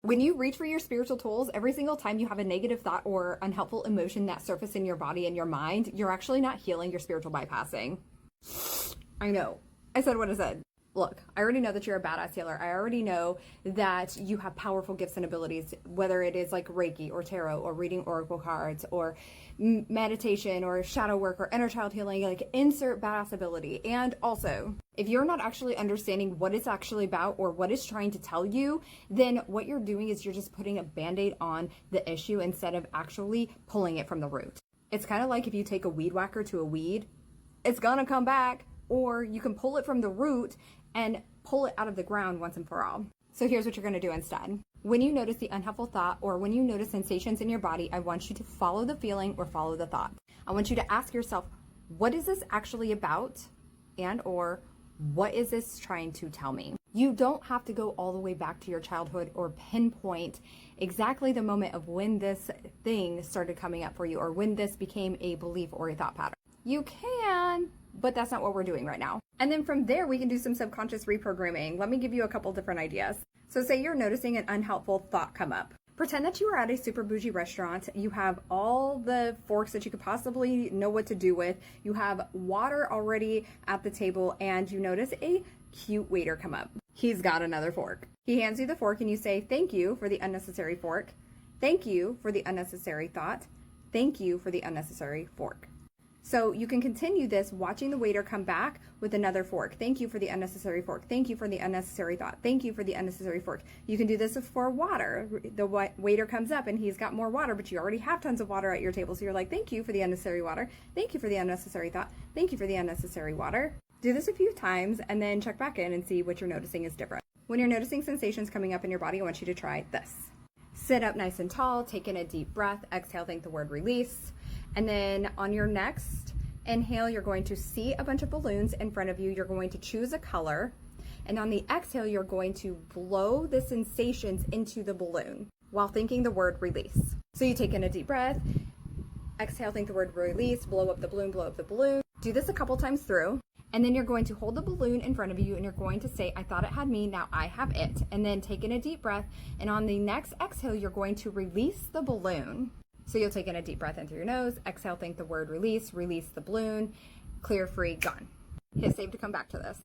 When you reach for your spiritual tools, every single time you have a negative thought or unhelpful emotion that surface in your body and your mind, you're actually not healing, you're spiritual bypassing. I know. I said what I said. Look, I already know that you're a badass healer. I already know that you have powerful gifts and abilities, whether it is like Reiki or tarot or reading oracle cards or meditation or shadow work or inner child healing, like insert badass ability. And also, if you're not actually understanding what it's actually about or what it's trying to tell you, then what you're doing is you're just putting a band-aid on the issue instead of actually pulling it from the root. It's kind of like if you take a weed whacker to a weed, it's gonna come back, or you can pull it from the root and pull it out of the ground once and for all. So here's what you're gonna do instead. When you notice the unhelpful thought or when you notice sensations in your body, I want you to follow the feeling or follow the thought. I want you to ask yourself, what is this actually about? And or what is this trying to tell me? You don't have to go all the way back to your childhood or pinpoint exactly the moment of when this thing started coming up for you or when this became a belief or a thought pattern. You can, but that's not what we're doing right now. And then from there, we can do some subconscious reprogramming. Let me give you a couple different ideas. So say you're noticing an unhelpful thought come up. Pretend that you are at a super bougie restaurant. You have all the forks that you could possibly know what to do with. You have water already at the table and you notice a cute waiter come up. He's got another fork. He hands you the fork and you say, thank you for the unnecessary fork. Thank you for the unnecessary thought. Thank you for the unnecessary fork. So you can continue this watching the waiter come back with another fork. Thank you for the unnecessary fork. Thank you for the unnecessary thought. Thank you for the unnecessary fork. You can do this for water. The waiter comes up and he's got more water, but you already have tons of water at your table. So you're like, thank you for the unnecessary water. Thank you for the unnecessary thought. Thank you for the unnecessary water. Do this a few times and then check back in and see what you're noticing is different. When you're noticing sensations coming up in your body, I want you to try this. Sit up nice and tall, take in a deep breath, exhale, think the word release. And then on your next inhale, you're going to see a bunch of balloons in front of you. You're going to choose a color. And on the exhale, you're going to blow the sensations into the balloon while thinking the word release. So you take in a deep breath, exhale, think the word release, blow up the balloon, blow up the balloon. Do this a couple times through. And then you're going to hold the balloon in front of you and you're going to say, I thought it had me, now I have it. And then take in a deep breath. And on the next exhale, you're going to release the balloon. So you'll take in a deep breath in through your nose, exhale, think the word release, release the balloon, clear, free, gone. Hit save to come back to this.